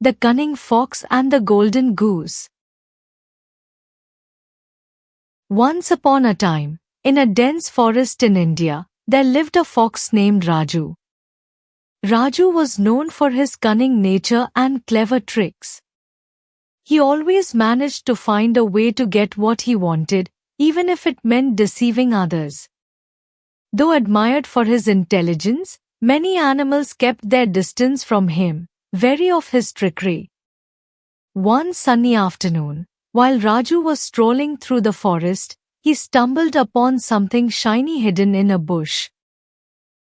The Cunning Fox and the Golden Goose. Once upon a time, in a dense forest in India, there lived a fox named Raju. Raju was known for his cunning nature and clever tricks. He always managed to find a way to get what he wanted, even if it meant deceiving others. Though admired for his intelligence, many animals kept their distance from him, wary of his trickery. One sunny afternoon, while Raju was strolling through the forest, he stumbled upon something shiny hidden in a bush.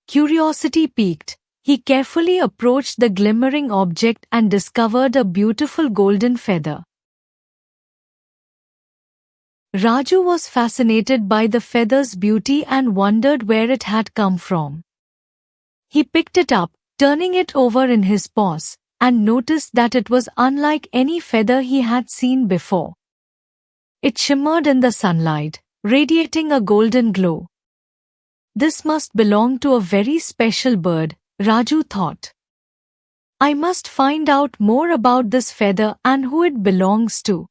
Curiosity piqued, he carefully approached the glimmering object and discovered a beautiful golden feather. Raju was fascinated by the feather's beauty and wondered where it had come from. He picked it up, turning it over in his paws, and noticed that it was unlike any feather he had seen before. It shimmered in the sunlight, radiating a golden glow. This must belong to a very special bird, Raju thought. I must find out more about this feather and who it belongs to.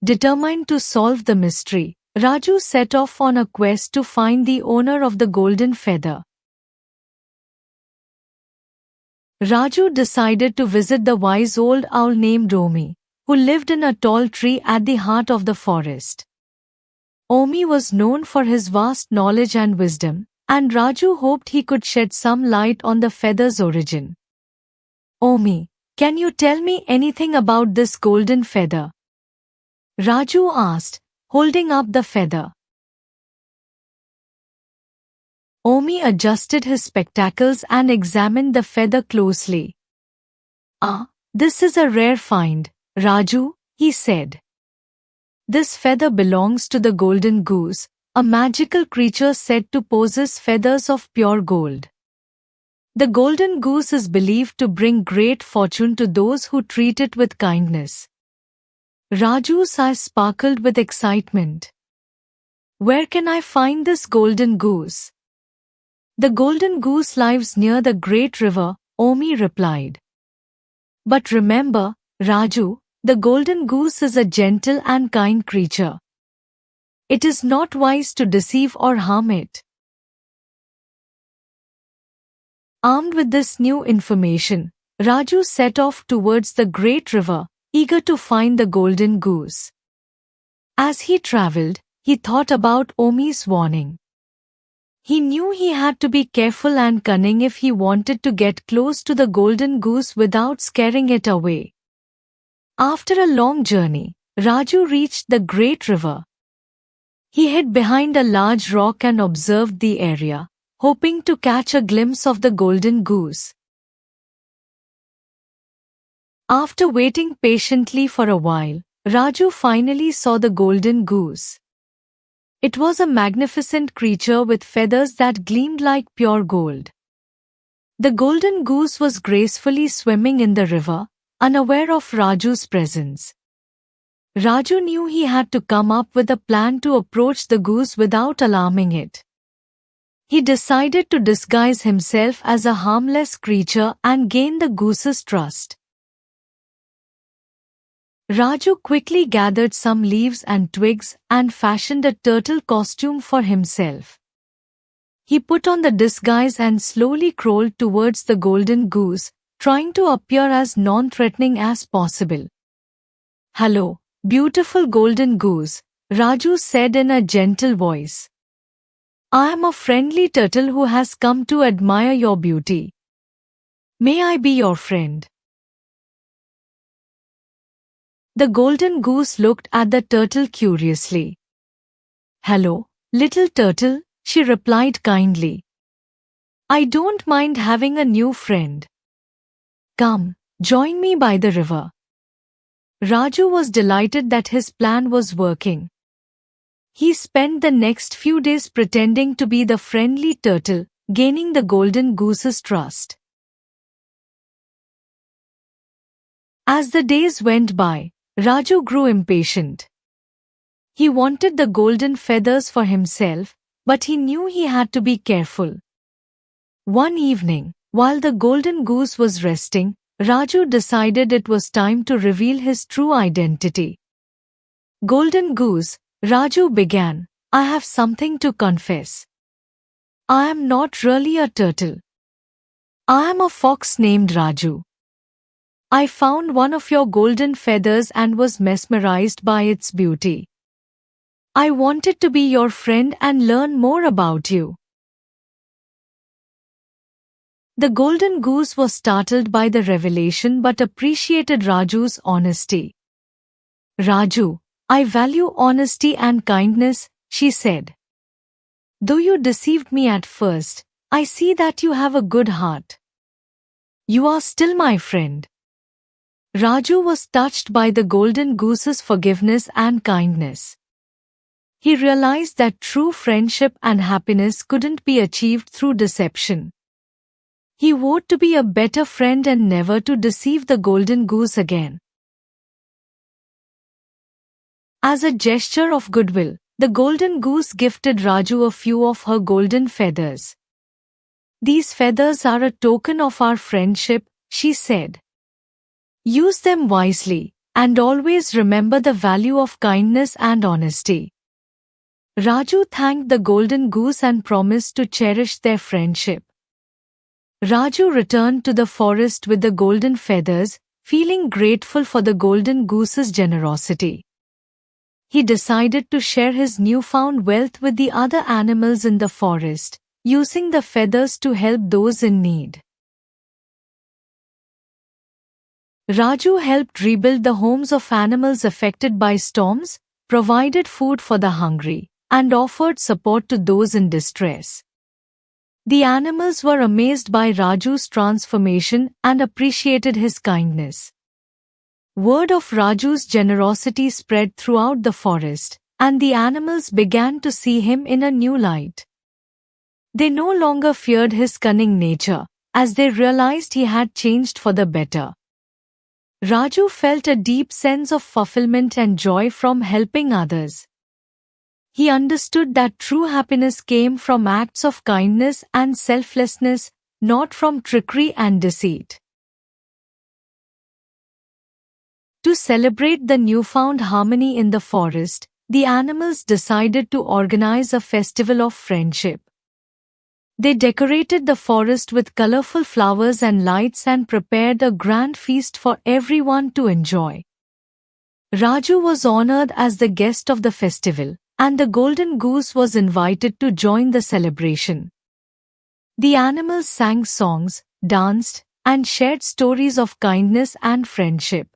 Determined to solve the mystery, Raju set off on a quest to find the owner of the golden feather. Raju decided to visit the wise old owl named Omi, who lived in a tall tree at the heart of the forest. Omi was known for his vast knowledge and wisdom, and Raju hoped he could shed some light on the feather's origin. Omi, can you tell me anything about this golden feather? Raju asked, holding up the feather. Omi adjusted his spectacles and examined the feather closely. Ah, this is a rare find, Raju, he said. This feather belongs to the golden goose, a magical creature said to possess feathers of pure gold. The golden goose is believed to bring great fortune to those who treat it with kindness. Raju's eyes sparkled with excitement. Where can I find this golden goose? The golden goose lives near the great river, Omi replied. But remember, Raju, the golden goose is a gentle and kind creature. It is not wise to deceive or harm it. Armed with this new information, Raju set off towards the great river, eager to find the golden goose. As he traveled, he thought about Omi's warning. He knew he had to be careful and cunning if he wanted to get close to the golden goose without scaring it away. After a long journey, Raju reached the great river. He hid behind a large rock and observed the area, hoping to catch a glimpse of the golden goose. After waiting patiently for a while, Raju finally saw the golden goose. It was a magnificent creature with feathers that gleamed like pure gold. The golden goose was gracefully swimming in the river, unaware of Raju's presence. Raju knew he had to come up with a plan to approach the goose without alarming it. He decided to disguise himself as a harmless creature and gain the goose's trust. Raju quickly gathered some leaves and twigs and fashioned a turtle costume for himself. He put on the disguise and slowly crawled towards the golden goose, trying to appear as non-threatening as possible. Hello, beautiful golden goose, Raju said in a gentle voice. I am a friendly turtle who has come to admire your beauty. May I be your friend? The golden goose looked at the turtle curiously. Hello, little turtle, she replied kindly. I don't mind having a new friend. Come, join me by the river. Raju was delighted that his plan was working. He spent the next few days pretending to be the friendly turtle, gaining the golden goose's trust. As the days went by, Raju grew impatient. He wanted the golden feathers for himself, but he knew he had to be careful. One evening, while the golden goose was resting, Raju decided it was time to reveal his true identity. Golden Goose, Raju began, I have something to confess. I am not really a turtle. I am a fox named Raju. I found one of your golden feathers and was mesmerized by its beauty. I wanted to be your friend and learn more about you. The golden goose was startled by the revelation but appreciated Raju's honesty. Raju, I value honesty and kindness, she said. Though you deceived me at first, I see that you have a good heart. You are still my friend. Raju was touched by the golden goose's forgiveness and kindness. He realized that true friendship and happiness couldn't be achieved through deception. He vowed to be a better friend and never to deceive the golden goose again. As a gesture of goodwill, the golden goose gifted Raju a few of her golden feathers. These feathers are a token of our friendship, she said. Use them wisely, and always remember the value of kindness and honesty. Raju thanked the golden goose and promised to cherish their friendship. Raju returned to the forest with the golden feathers, feeling grateful for the golden goose's generosity. He decided to share his newfound wealth with the other animals in the forest, using the feathers to help those in need. Raju helped rebuild the homes of animals affected by storms, provided food for the hungry, and offered support to those in distress. The animals were amazed by Raju's transformation and appreciated his kindness. Word of Raju's generosity spread throughout the forest, and the animals began to see him in a new light. They no longer feared his cunning nature, as they realized he had changed for the better. Raju felt a deep sense of fulfillment and joy from helping others. He understood that true happiness came from acts of kindness and selflessness, not from trickery and deceit. To celebrate the newfound harmony in the forest, the animals decided to organize a festival of friendship. They decorated the forest with colorful flowers and lights and prepared a grand feast for everyone to enjoy. Raju was honored as the guest of the festival, and the golden goose was invited to join the celebration. The animals sang songs, danced, and shared stories of kindness and friendship.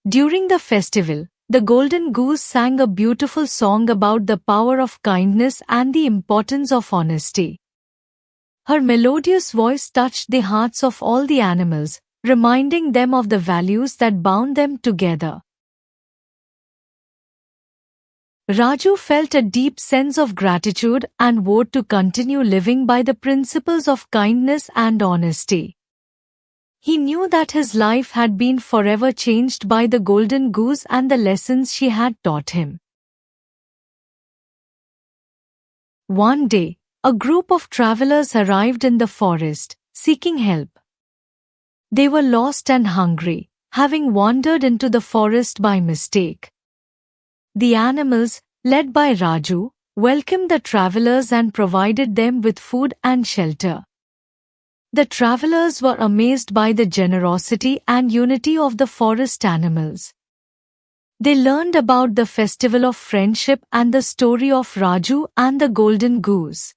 During the festival, the golden goose sang a beautiful song about the power of kindness and the importance of honesty. Her melodious voice touched the hearts of all the animals, reminding them of the values that bound them together. Raju felt a deep sense of gratitude and vowed to continue living by the principles of kindness and honesty. He knew that his life had been forever changed by the golden goose and the lessons she had taught him. One day, a group of travelers arrived in the forest, seeking help. They were lost and hungry, having wandered into the forest by mistake. The animals, led by Raju, welcomed the travelers and provided them with food and shelter. The travelers were amazed by the generosity and unity of the forest animals. They learned about the festival of friendship and the story of Raju and the golden goose.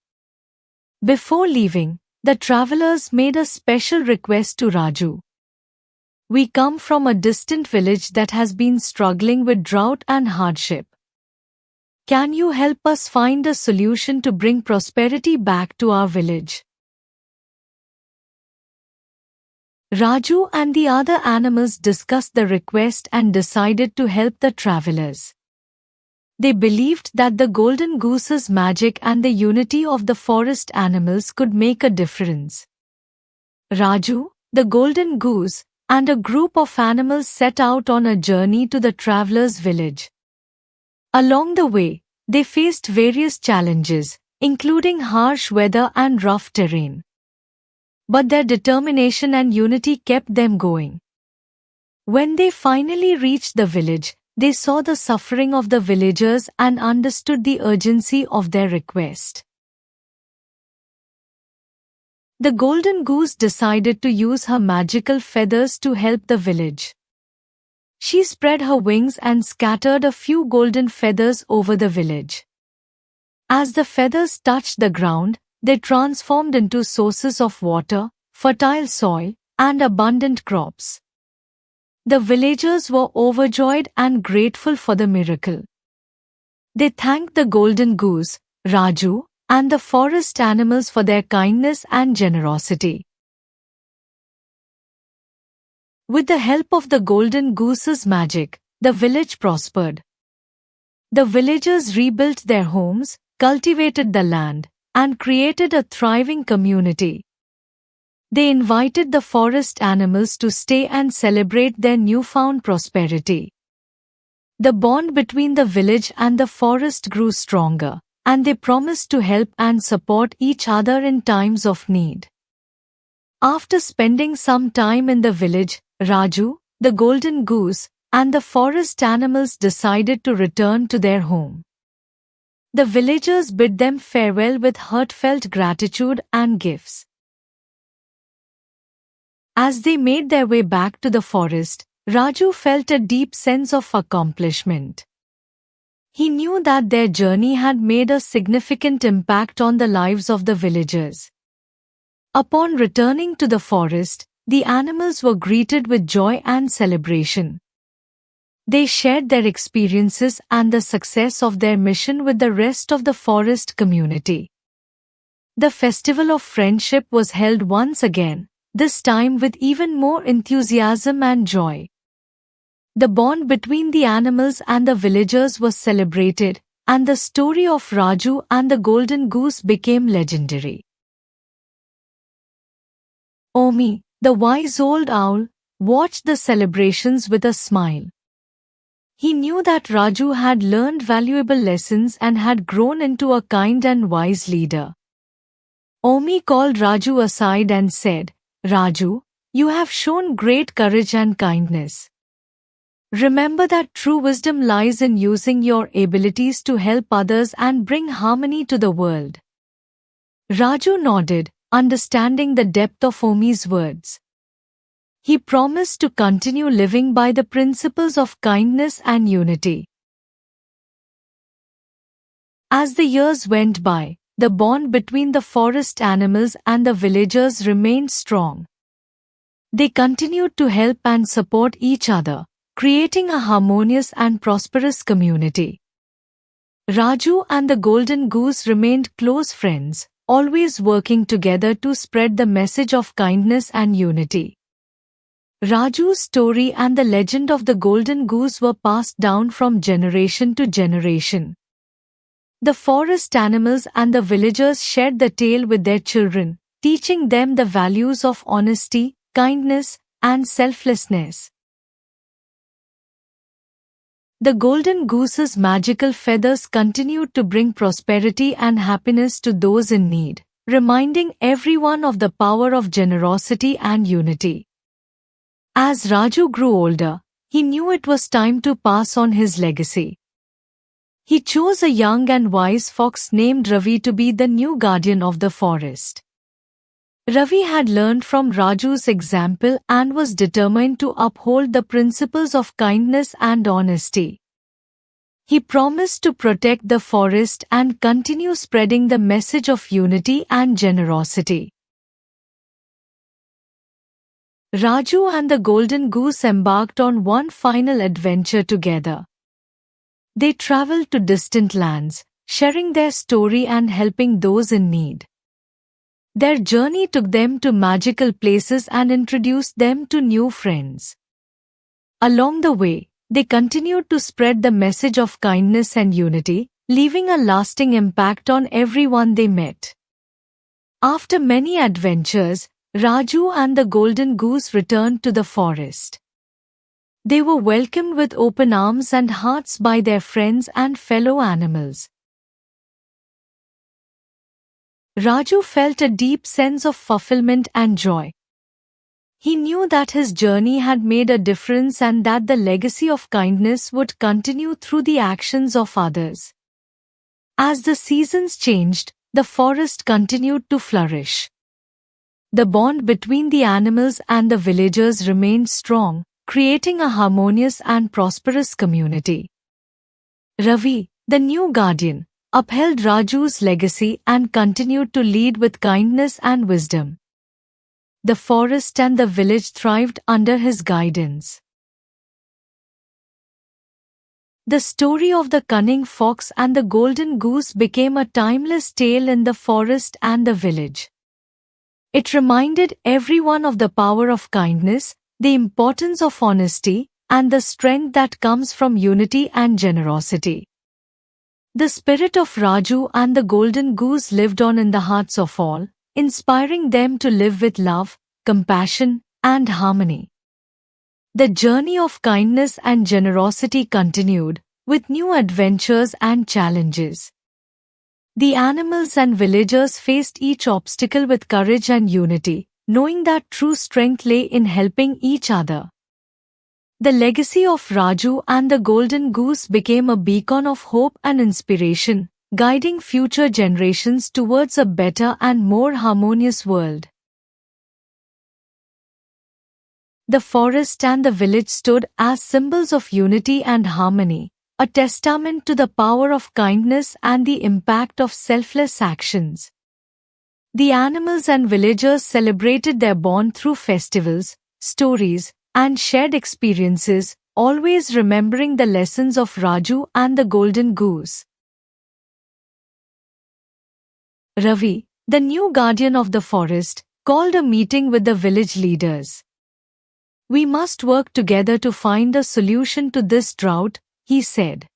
Before leaving, the travelers made a special request to Raju. We come from a distant village that has been struggling with drought and hardship. Can you help us find a solution to bring prosperity back to our village? Raju and the other animals discussed the request and decided to help the travelers. They believed that the golden goose's magic and the unity of the forest animals could make a difference. Raju, the golden goose, and a group of animals set out on a journey to the travelers' village. Along the way, they faced various challenges, including harsh weather and rough terrain. but their determination and unity kept them going. When they finally reached the village, they saw the suffering of the villagers and understood the urgency of their request. The golden goose decided to use her magical feathers to help the village. She spread her wings and scattered a few golden feathers over the village. As the feathers touched the ground, they transformed into sources of water, fertile soil, and abundant crops. The villagers were overjoyed and grateful for the miracle. They thanked the golden goose, Raju, and the forest animals for their kindness and generosity. With the help of the golden goose's magic, the village prospered. The villagers rebuilt their homes, cultivated the land, and created a thriving community. They invited the forest animals to stay and celebrate their newfound prosperity. The bond between the village and the forest grew stronger, and they promised to help and support each other in times of need. After spending some time in the village, Raju, the golden goose, and the forest animals decided to return to their home. The villagers bid them farewell with heartfelt gratitude and gifts. As they made their way back to the forest, Raju felt a deep sense of accomplishment. He knew that their journey had made a significant impact on the lives of the villagers. Upon returning to the forest, the animals were greeted with joy and celebration. They shared their experiences and the success of their mission with the rest of the forest community. The Festival of Friendship was held once again, this time with even more enthusiasm and joy. The bond between the animals and the villagers was celebrated, and the story of Raju and the golden goose became legendary. Omi, the wise old owl, watched the celebrations with a smile. He knew that Raju had learned valuable lessons and had grown into a kind and wise leader. Omi called Raju aside and said, "Raju, you have shown great courage and kindness. Remember that true wisdom lies in using your abilities to help others and bring harmony to the world." Raju nodded, understanding the depth of Omi's words. He promised to continue living by the principles of kindness and unity. As the years went by, the bond between the forest animals and the villagers remained strong. They continued to help and support each other, creating a harmonious and prosperous community. Raju and the golden goose remained close friends, always working together to spread the message of kindness and unity. Raju's story and the legend of the golden goose were passed down from generation to generation. The forest animals and the villagers shared the tale with their children, teaching them the values of honesty, kindness, and selflessness. The golden goose's magical feathers continued to bring prosperity and happiness to those in need, reminding everyone of the power of generosity and unity. As Raju grew older, he knew it was time to pass on his legacy. He chose a young and wise fox named Ravi to be the new guardian of the forest. Ravi had learned from Raju's example and was determined to uphold the principles of kindness and honesty. He promised to protect the forest and continue spreading the message of unity and generosity. Raju and the golden goose embarked on one final adventure together. They traveled to distant lands, sharing their story and helping those in need. Their journey took them to magical places and introduced them to new friends. Along the way, they continued to spread the message of kindness and unity, leaving a lasting impact on everyone they met. After many adventures, Raju and the golden goose returned to the forest. They were welcomed with open arms and hearts by their friends and fellow animals. Raju felt a deep sense of fulfillment and joy. He knew that his journey had made a difference and that the legacy of kindness would continue through the actions of others. As the seasons changed, the forest continued to flourish. The bond between the animals and the villagers remained strong, creating a harmonious and prosperous community. Ravi, the new guardian, upheld Raju's legacy and continued to lead with kindness and wisdom. The forest and the village thrived under his guidance. The story of the cunning fox and the golden goose became a timeless tale in the forest and the village. It reminded everyone of the power of kindness, the importance of honesty, and the strength that comes from unity and generosity. The spirit of Raju and the golden goose lived on in the hearts of all, inspiring them to live with love, compassion, and harmony. The journey of kindness and generosity continued, with new adventures and challenges. The animals and villagers faced each obstacle with courage and unity, knowing that true strength lay in helping each other. The legacy of Raju and the golden goose became a beacon of hope and inspiration, guiding future generations towards a better and more harmonious world. The forest and the village stood as symbols of unity and harmony, a testament to the power of kindness and the impact of selfless actions. The animals and villagers celebrated their bond through festivals, stories, and shared experiences, always remembering the lessons of Raju and the golden goose. Ravi, the new guardian of the forest, called a meeting with the village leaders. "We must work together to find a solution to this drought," he said.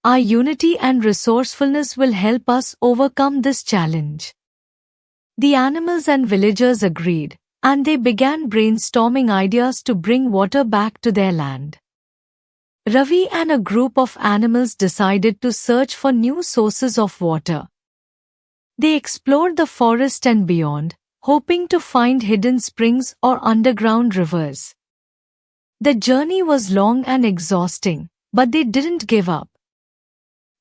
"Our unity and resourcefulness will help us overcome this challenge." The animals and villagers agreed, and they began brainstorming ideas to bring water back to their land. Ravi and a group of animals decided to search for new sources of water. They explored the forest and beyond, hoping to find hidden springs or underground rivers. The journey was long and exhausting, but they didn't give up.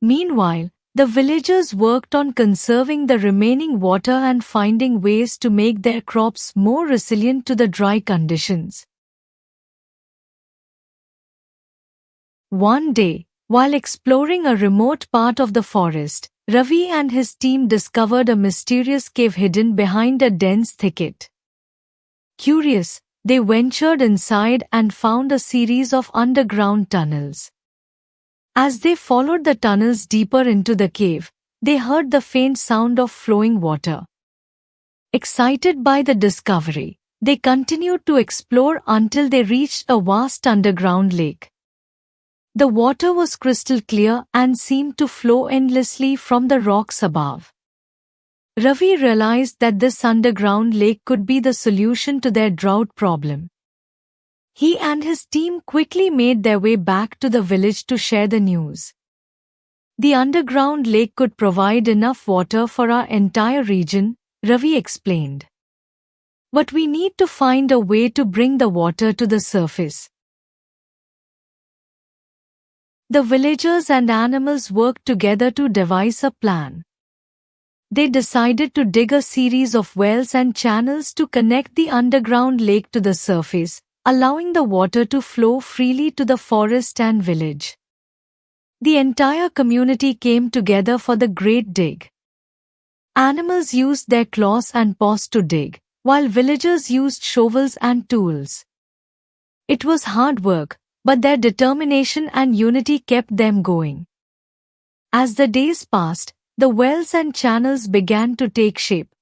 Meanwhile, the villagers worked on conserving the remaining water and finding ways to make their crops more resilient to the dry conditions. One day, while exploring a remote part of the forest, Ravi and his team discovered a mysterious cave hidden behind a dense thicket. Curious, they ventured inside and found a series of underground tunnels. As they followed the tunnels deeper into the cave, they heard the faint sound of flowing water. Excited by the discovery, they continued to explore until they reached a vast underground lake. The water was crystal clear and seemed to flow endlessly from the rocks above. Ravi realized that this underground lake could be the solution to their drought problem. He and his team quickly made their way back to the village to share the news. "The underground lake could provide enough water for our entire region," Ravi explained. "But we need to find a way to bring the water to the surface." The villagers and animals worked together to devise a plan. They decided to dig a series of wells and channels to connect the underground lake to the surface, allowing the water to flow freely to the forest and village. The entire community came together for the great dig. Animals used their claws and paws to dig, while villagers used shovels and tools. It was hard work, but their determination and unity kept them going. As the days passed, the wells and channels began to take shape.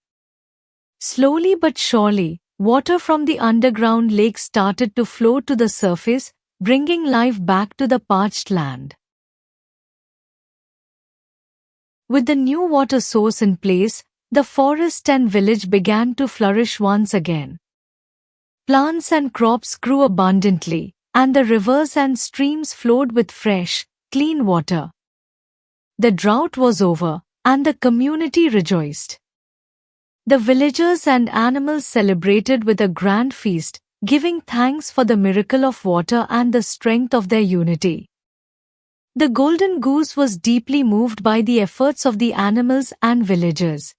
Slowly but surely, water from the underground lake started to flow to the surface, bringing life back to the parched land. With the new water source in place, the forest and village began to flourish once again. Plants and crops grew abundantly, and the rivers and streams flowed with fresh, clean water. The drought was over, and the community rejoiced. The villagers and animals celebrated with a grand feast, giving thanks for the miracle of water and the strength of their unity. The golden goose was deeply moved by the efforts of the animals and villagers.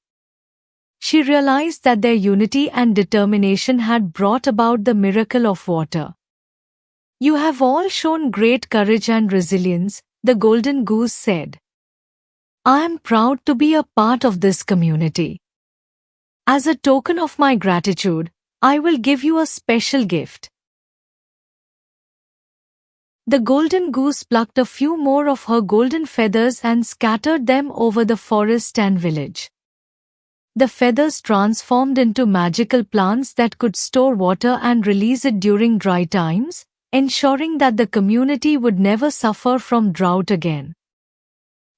She realized that their unity and determination had brought about the miracle of water. "You have all shown great courage and resilience," the golden goose said. "I am proud to be a part of this community. As a token of my gratitude, I will give you a special gift." The golden goose plucked a few more of her golden feathers and scattered them over the forest and village. The feathers transformed into magical plants that could store water and release it during dry times, ensuring that the community would never suffer from drought again.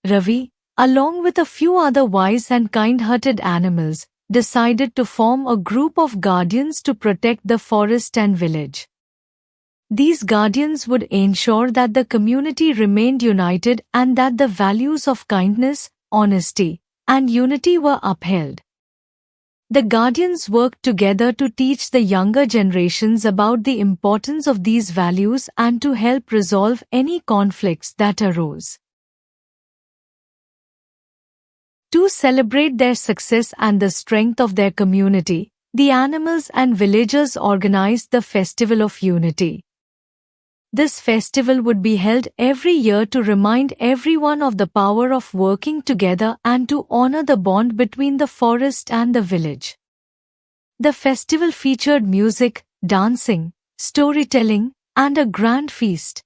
Ravi, along with a few other wise and kind-hearted animals, decided to form a group of guardians to protect the forest and village. These guardians would ensure that the community remained united and that the values of kindness, honesty, and unity were upheld. The guardians worked together to teach the younger generations about the importance of these values and to help resolve any conflicts that arose. To celebrate their success and the strength of their community, the animals and villagers organized the Festival of Unity. This festival would be held every year to remind everyone of the power of working together and to honor the bond between the forest and the village. The festival featured music, dancing, storytelling, and a grand feast.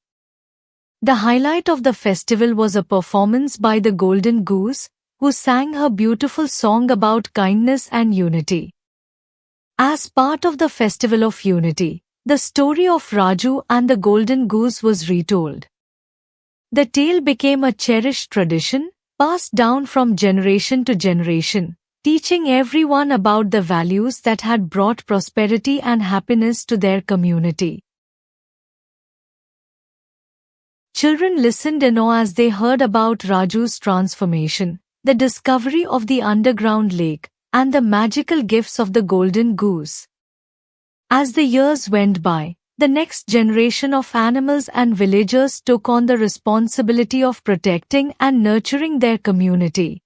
The highlight of the festival was a performance by the Golden Goose, who sang her beautiful song about kindness and unity. As part of the Festival of Unity, the story of Raju and the Golden Goose was retold. The tale became a cherished tradition, passed down from generation to generation, teaching everyone about the values that had brought prosperity and happiness to their community. Children listened in awe as they heard about Raju's transformation, the discovery of the underground lake, and the magical gifts of the Golden Goose. As the years went by, the next generation of animals and villagers took on the responsibility of protecting and nurturing their community.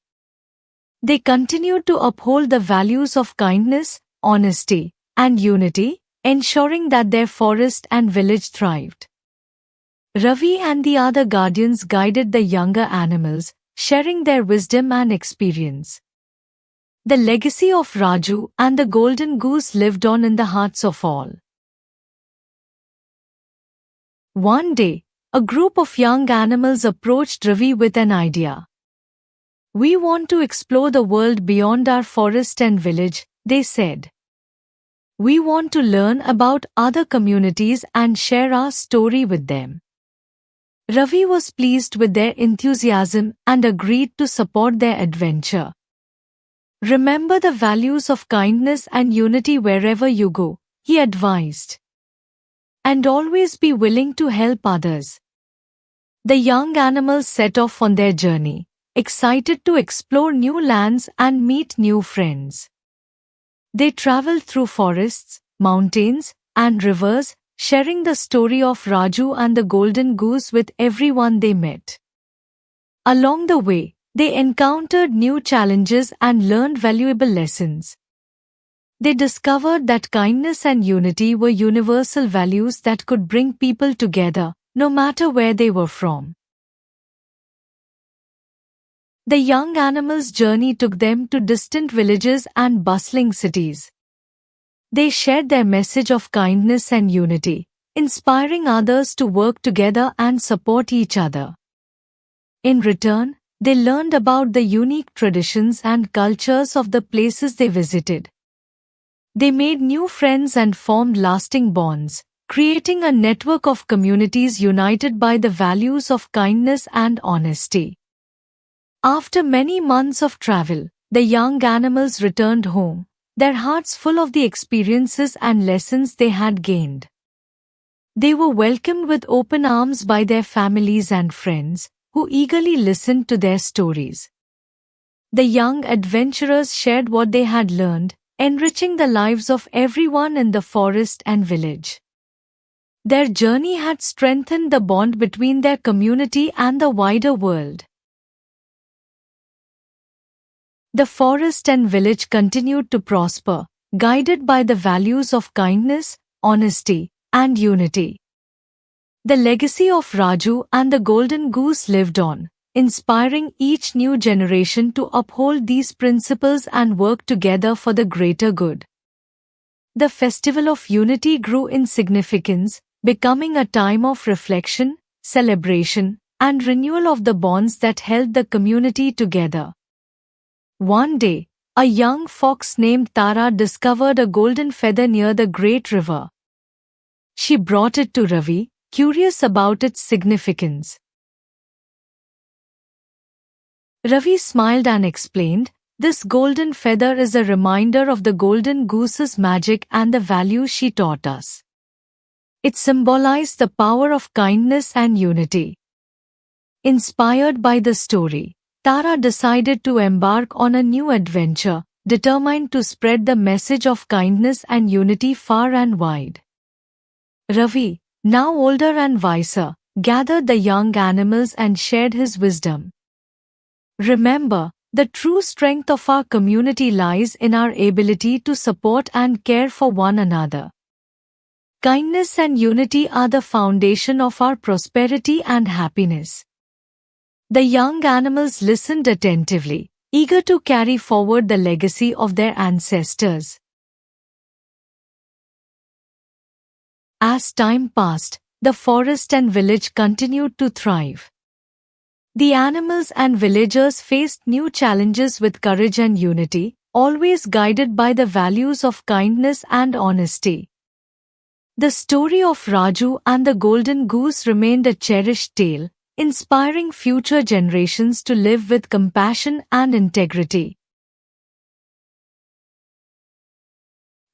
They continued to uphold the values of kindness, honesty, and unity, ensuring that their forest and village thrived. Ravi and the other guardians guided the younger animals, sharing their wisdom and experience. The legacy of Raju and the Golden Goose lived on in the hearts of all. One day, a group of young animals approached Ravi with an idea. "We want to explore the world beyond our forest and village," they said. "We want to learn about other communities and share our story with them." Ravi was pleased with their enthusiasm and agreed to support their adventure. "Remember the values of kindness and unity wherever you go," he advised. "And always be willing to help others." The young animals set off on their journey, excited to explore new lands and meet new friends. They traveled through forests, mountains, and rivers, sharing the story of Raju and the Golden Goose with everyone they met. Along the way, they encountered new challenges and learned valuable lessons. They discovered that kindness and unity were universal values that could bring people together, no matter where they were from. The young animals' journey took them to distant villages and bustling cities. They shared their message of kindness and unity, inspiring others to work together and support each other. In return, they learned about the unique traditions and cultures of the places they visited. They made new friends and formed lasting bonds, creating a network of communities united by the values of kindness and honesty. After many months of travel, the young animals returned home, their hearts full of the experiences and lessons they had gained. They were welcomed with open arms by their families and friends, who eagerly listened to their stories. The young adventurers shared what they had learned, enriching the lives of everyone in the forest and village. Their journey had strengthened the bond between their community and the wider world. The forest and village continued to prosper, guided by the values of kindness, honesty, and unity. The legacy of Raju and the Golden Goose lived on, inspiring each new generation to uphold these principles and work together for the greater good. The Festival of Unity grew in significance, becoming a time of reflection, celebration, and renewal of the bonds that held the community together. One day, a young fox named Tara discovered a golden feather near the great river. She brought it to Ravi, curious about its significance. Ravi smiled and explained, "This golden feather is a reminder of the golden goose's magic and the value she taught us. It symbolized the power of kindness and unity." Inspired by the story, Tara decided to embark on a new adventure, determined to spread the message of kindness and unity far and wide. Ravi, now older and wiser, gathered the young animals and shared his wisdom. "Remember, the true strength of our community lies in our ability to support and care for one another. Kindness and unity are the foundation of our prosperity and happiness." The young animals listened attentively, eager to carry forward the legacy of their ancestors. As time passed, the forest and village continued to thrive. The animals and villagers faced new challenges with courage and unity, always guided by the values of kindness and honesty. The story of Raju and the Golden Goose remained a cherished tale, inspiring future generations to live with compassion and integrity.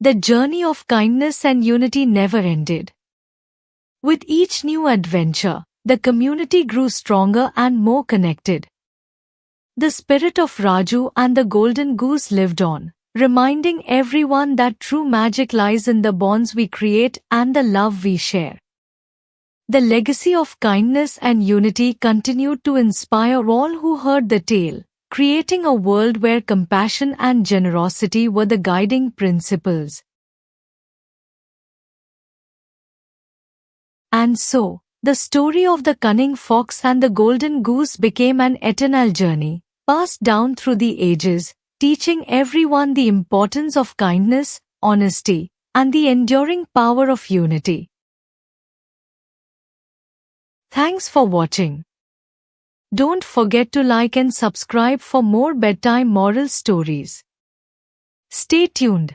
The journey of kindness and unity never ended. With each new adventure, the community grew stronger and more connected. The spirit of Raju and the Golden Goose lived on, reminding everyone that true magic lies in the bonds we create and the love we share. The legacy of kindness and unity continued to inspire all who heard the tale, creating a world where compassion and generosity were the guiding principles. And so, the story of the cunning fox and the golden goose became an eternal journey, passed down through the ages, teaching everyone the importance of kindness, honesty, and the enduring power of unity. Thanks for watching. Don't forget to like and subscribe for more bedtime moral stories. Stay tuned.